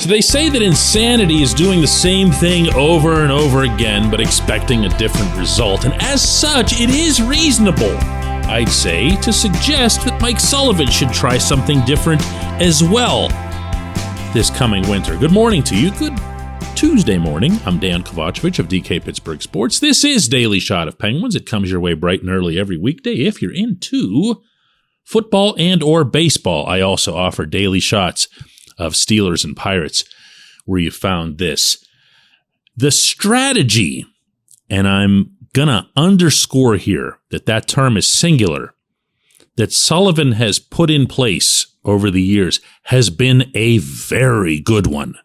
So they say that insanity is doing the same thing over and over again, but expecting a different result. And as such, it is reasonable, I'd say, to suggest that Mike Sullivan should try something different as well this coming winter. Good morning to you. Good Tuesday morning. I'm Dejan Kovacevic of DK Pittsburgh Sports. This is Daily Shot of Penguins. It comes your way bright and early every weekday if you're into football and or baseball. I also offer daily shots of Steelers and Pirates, where you found this. The strategy, and I'm going to underscore here that term is singular, that Sullivan has put in place over the years has been a very good one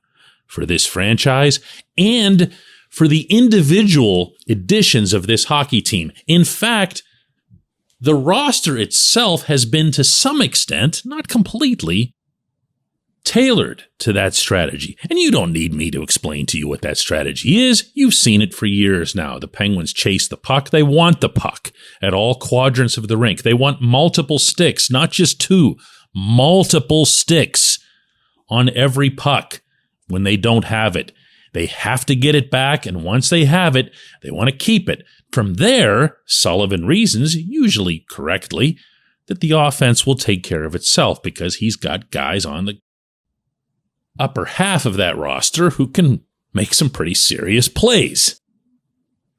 for this franchise and for the individual additions of this hockey team. In fact, the roster itself has been to some extent, not completely, tailored to that strategy. And you don't need me to explain to you what that strategy is. You've seen it for years now. The Penguins chase the puck. They want the puck at all quadrants of the rink. They want multiple sticks, not just two, multiple sticks on every puck when they don't have it. They have to get it back, and once they have it, they want to keep it. From there, Sullivan reasons, usually correctly, that the offense will take care of itself because he's got guys on the upper half of that roster who can make some pretty serious plays.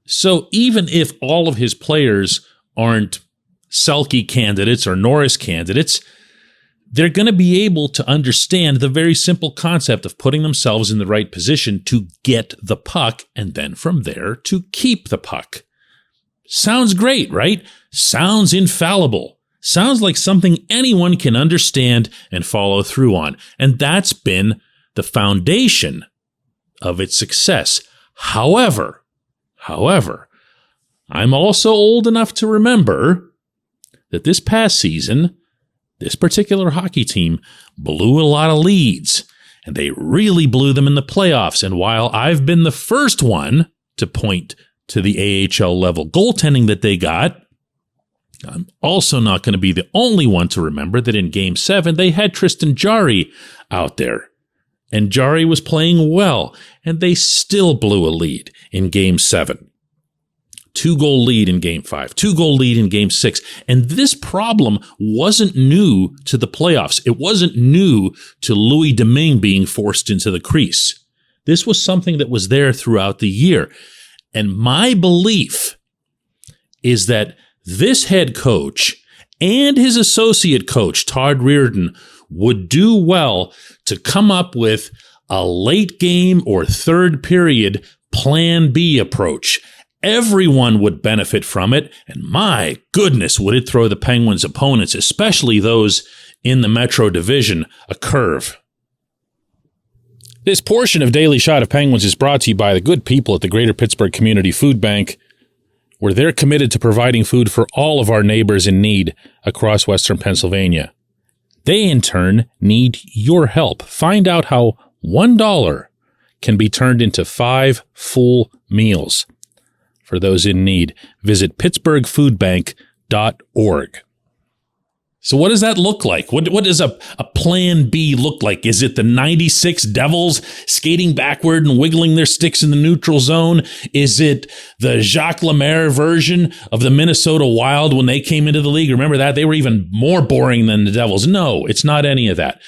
So even if all of his players aren't Selke candidates or Norris candidates, they're going to be able to understand the very simple concept of putting themselves in the right position to get the puck and then from there to keep the puck. Sounds great, right? Sounds infallible. Sounds like something anyone can understand and follow through on. And that's been the foundation of its success. However, I'm also old enough to remember that this past season, this particular hockey team blew a lot of leads, and they really blew them in the playoffs. And while I've been the first one to point to the AHL level goaltending that they got, I'm also not going to be the only one to remember that in Game 7, they had Tristan Jarry out there. And Jarry was playing well, and they still blew a lead in Game 7. 2-goal lead in Game 5, 2-goal lead in Game 6. And this problem wasn't new to the playoffs. It wasn't new to Louis Domingue being forced into the crease. This was something that was there throughout the year. And my belief is that this head coach and his associate coach, Todd Reardon, would do well to come up with a late game or third period plan B approach. Everyone would benefit from it, and my goodness, would it throw the Penguins' opponents, especially those in the Metro Division, a curve. This portion of Daily Shot of Penguins is brought to you by the good people at the Greater Pittsburgh Community Food Bank, where they're committed to providing food for all of our neighbors in need across Western Pennsylvania. They, in turn, need your help. Find out how $1 can be turned into 5 full meals. For those in need, visit pittsburghfoodbank.org. So what does that look like? What does a plan B look like? Is it the 96 Devils skating backward and wiggling their sticks in the neutral zone? Is it the Jacques Lemaire version of the Minnesota Wild when they came into the league? Remember that? They were even more boring than the Devils. No, it's not any of that.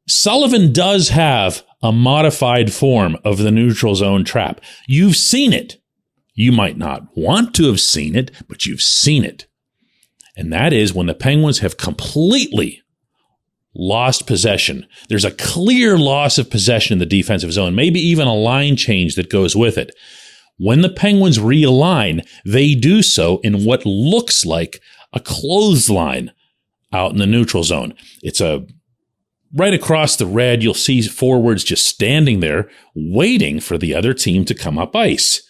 Sullivan does have a modified form of the neutral zone trap. You've seen it. You might not want to have seen it, but you've seen it. And that is when the Penguins have completely lost possession. There's a clear loss of possession in the defensive zone, maybe even a line change that goes with it. When the Penguins realign, they do so in what looks like a clothesline out in the neutral zone. It's right across the red. You'll see forwards just standing there waiting for the other team to come up ice.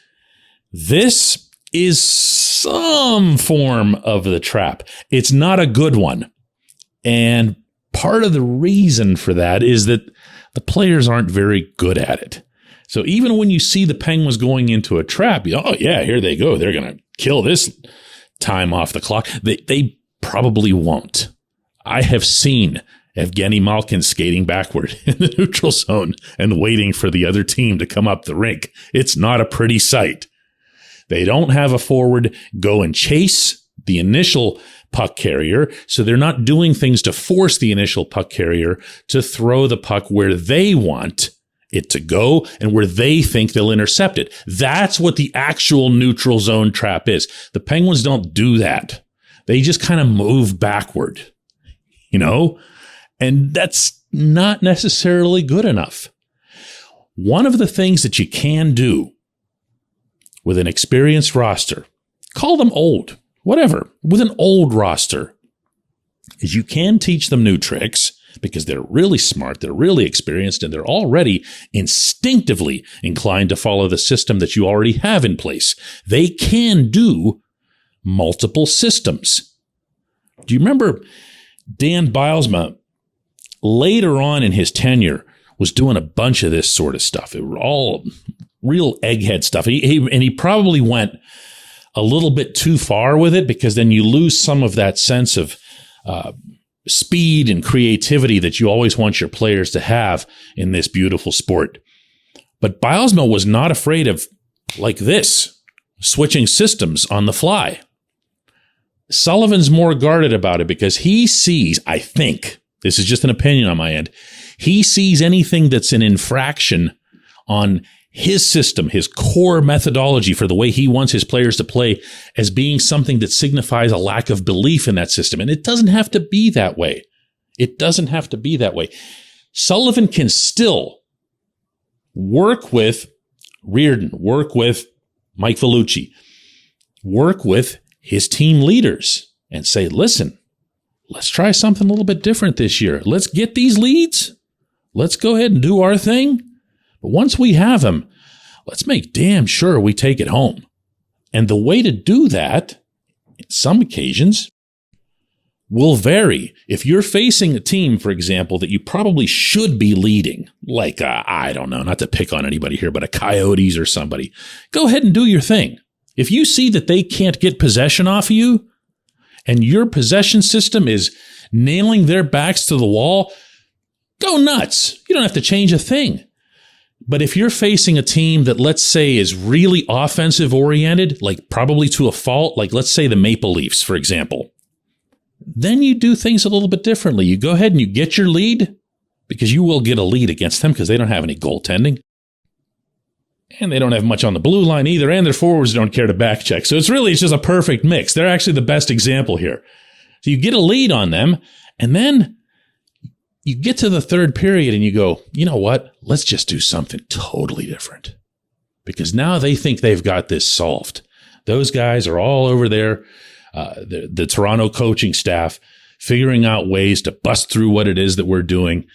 This is some form of the trap. It's not a good one. And part of the reason for that is that the players aren't very good at it. So even when you see the Penguins going into a trap, oh yeah, here they go. They're going to kill this time off the clock. They probably won't. I have seen Evgeny Malkin skating backward in the neutral zone and waiting for the other team to come up the rink. It's not a pretty sight. They don't have a forward go and chase the initial puck carrier, so they're not doing things to force the initial puck carrier to throw the puck where they want it to go and where they think they'll intercept it. That's what the actual neutral zone trap is. The Penguins don't do that. They just kind of move backward, and that's not necessarily good enough. One of the things that you can do with an experienced roster, call them old, whatever, with an old roster, is you can teach them new tricks because they're really smart, they're really experienced, and they're already instinctively inclined to follow the system that you already have in place. They can do multiple systems. Do you remember Dan Bylsma, later on in his tenure, was doing a bunch of this sort of stuff? It was all real egghead stuff. He probably went a little bit too far with it because then you lose some of that sense of speed and creativity that you always want your players to have in this beautiful sport. But Bylsma was not afraid of, like this, switching systems on the fly. Sullivan's more guarded about it because he sees, I think, this is just an opinion on my end, he sees anything that's an infraction on his system, his core methodology for the way he wants his players to play, as being something that signifies a lack of belief in that system. And it doesn't have to be that way. It doesn't have to be that way. Sullivan can still work with Reardon, work with Mike Vellucci, work with his team leaders and say, listen, let's try something a little bit different this year. Let's get these leads. Let's go ahead and do our thing. But once we have them, let's make damn sure we take it home. And the way to do that, in some occasions, will vary. If you're facing a team, for example, that you probably should be leading, like, I don't know, not to pick on anybody here, but a Coyotes or somebody, go ahead and do your thing. If you see that they can't get possession off of you, and your possession system is nailing their backs to the wall, go nuts. You don't have to change a thing. But if you're facing a team that, let's say, is really offensive oriented, like probably to a fault, like let's say the Maple Leafs, for example, then you do things a little bit differently. You go ahead and you get your lead, because you will get a lead against them because they don't have any goaltending. And they don't have much on the blue line either, and their forwards don't care to back check. So it's just a perfect mix. They're actually the best example here. So you get a lead on them, and then you get to the third period and you go, you know what? Let's just do something totally different. Because now they think they've got this solved. Those guys are all over there, the Toronto coaching staff, figuring out ways to bust through what it is that we're doing.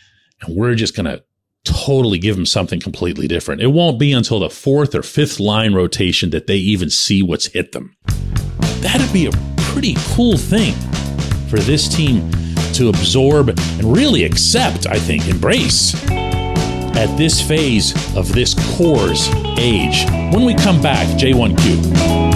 And we're just going to totally give them something completely different. It won't be until the fourth or fifth line rotation that they even see what's hit them. That'd be a pretty cool thing for this team to absorb and really accept, I think, embrace at this phase of this core's age. When we come back, J1Q.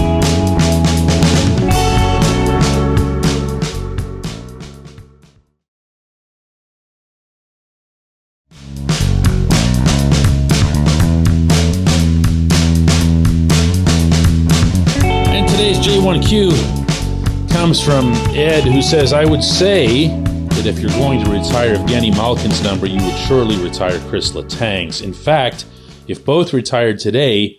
J1Q comes from Ed, who says, I would say that if you're going to retire Evgeny Malkin's number, you would surely retire Kris Letang's. In fact, if both retired today,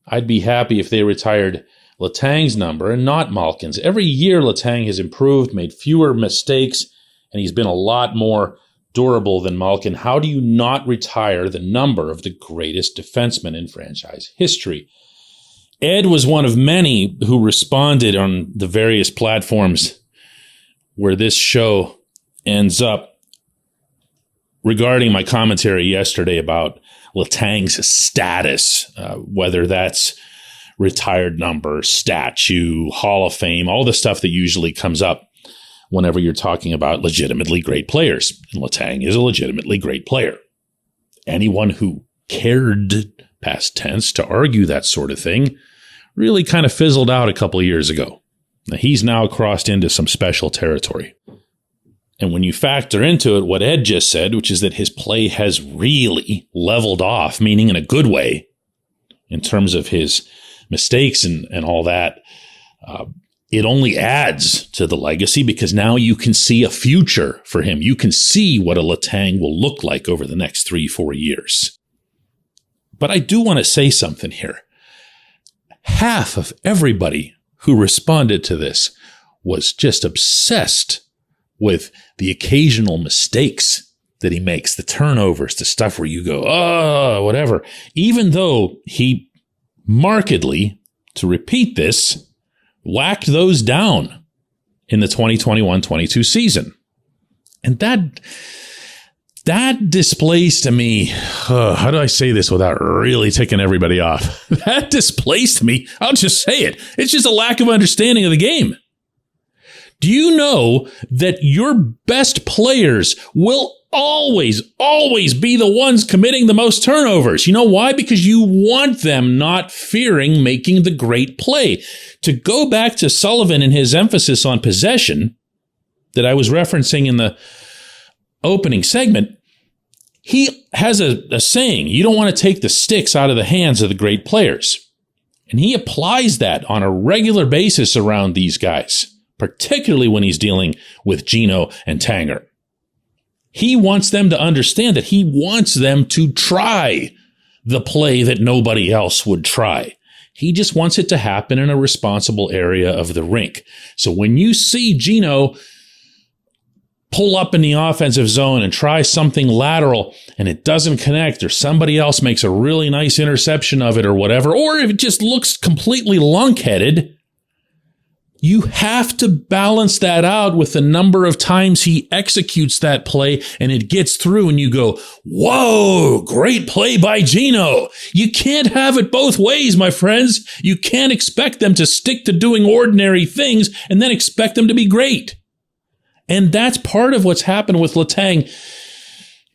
I'd be happy if they retired Letang's number and not Malkin's. Every year, Letang has improved, made fewer mistakes, and he's been a lot more durable than Malkin. How do you not retire the number of the greatest defenseman in franchise history? Ed was one of many who responded on the various platforms where this show ends up regarding my commentary yesterday about Letang's status, whether that's retired number, statue, Hall of Fame, all the stuff that usually comes up whenever you're talking about legitimately great players. And Letang is a legitimately great player. Anyone who cared, past tense, to argue that sort of thing really kind of fizzled out a couple of years ago. Now, he's now crossed into some special territory. And when you factor into it what Ed just said, which is that his play has really leveled off, meaning in a good way, in terms of his mistakes and all that, it only adds to the legacy because now you can see a future for him. You can see what a Letang will look like over the next 3-4 years. But I do want to say something here. Half of everybody who responded to this was just obsessed with the occasional mistakes that he makes, the turnovers, the stuff where you go, oh, whatever. Even though he markedly, to repeat this, whacked those down in the 2021-22 season. And that displays to me, how do I say this without really ticking everybody off? That displays to me, I'll just say it, it's just a lack of understanding of the game. Do you know that your best players will always be the ones committing the most turnovers? You know why? Because you want them not fearing making the great play. To go back to Sullivan and his emphasis on possession that I was referencing in the opening segment, he has a saying, you don't want to take the sticks out of the hands of the great players. And he applies that on a regular basis around these guys, particularly when he's dealing with Gino and Tanger. He wants them to understand that he wants them to try the play that nobody else would try. He just wants it to happen in a responsible area of the rink. So when you see Gino pull up in the offensive zone and try something lateral and it doesn't connect, or somebody else makes a really nice interception of it or whatever, or if it just looks completely lunkheaded, you have to balance that out with the number of times he executes that play and it gets through and you go, whoa, great play by Gino. You can't have it both ways, my friends. You can't expect them to stick to doing ordinary things and then expect them to be great. And that's part of what's happened with Letang,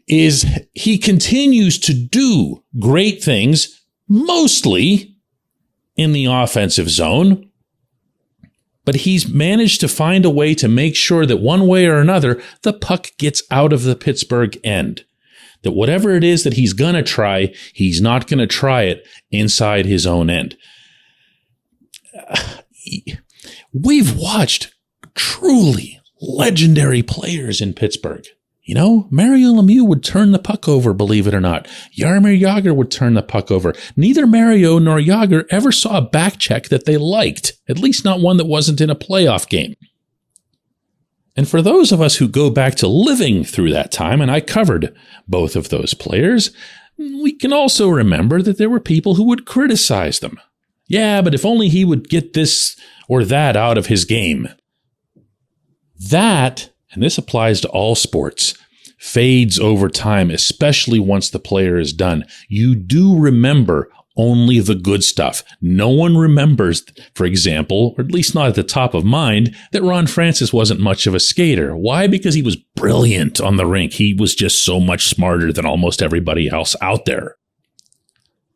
is he continues to do great things, mostly in the offensive zone, but he's managed to find a way to make sure that one way or another, the puck gets out of the Pittsburgh end. That whatever it is that he's going to try, he's not going to try it inside his own end. We've watched truly legendary players in Pittsburgh. You know, Mario Lemieux would turn the puck over, believe it or not. Jaromir Jagr would turn the puck over. Neither Mario nor Jagr ever saw a back check that they liked, at least not one that wasn't in a playoff game. And for those of us who go back to living through that time, and I covered both of those players, we can also remember that there were people who would criticize them. Yeah, but if only he would get this or that out of his game. That, and this applies to all sports, fades over time, especially once the player is done. You do remember only the good stuff. No one remembers, for example, or at least not at the top of mind, that Ron Francis wasn't much of a skater. Why? Because he was brilliant on the rink. He was just so much smarter than almost everybody else out there.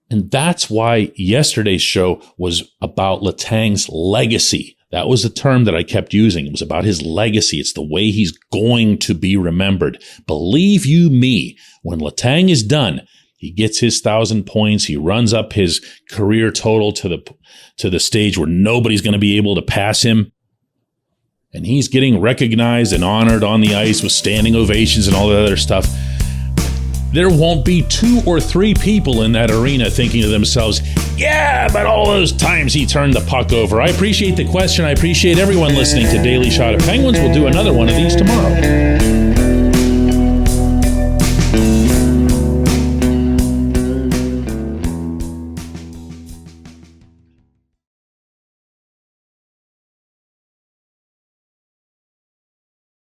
And that's why yesterday's show was about Letang's legacy. That was the term that I kept using. It was about his legacy. It's the way he's going to be remembered. Believe you me, when Letang is done, he gets his 1,000 points. He runs up his career total to the stage where nobody's going to be able to pass him. And he's getting recognized and honored on the ice with standing ovations and all that other stuff. There won't be 2 or 3 people in that arena thinking to themselves, yeah, but all those times he turned the puck over. I appreciate the question. I appreciate everyone listening to Daily Shot of Penguins. We'll do another one of these tomorrow.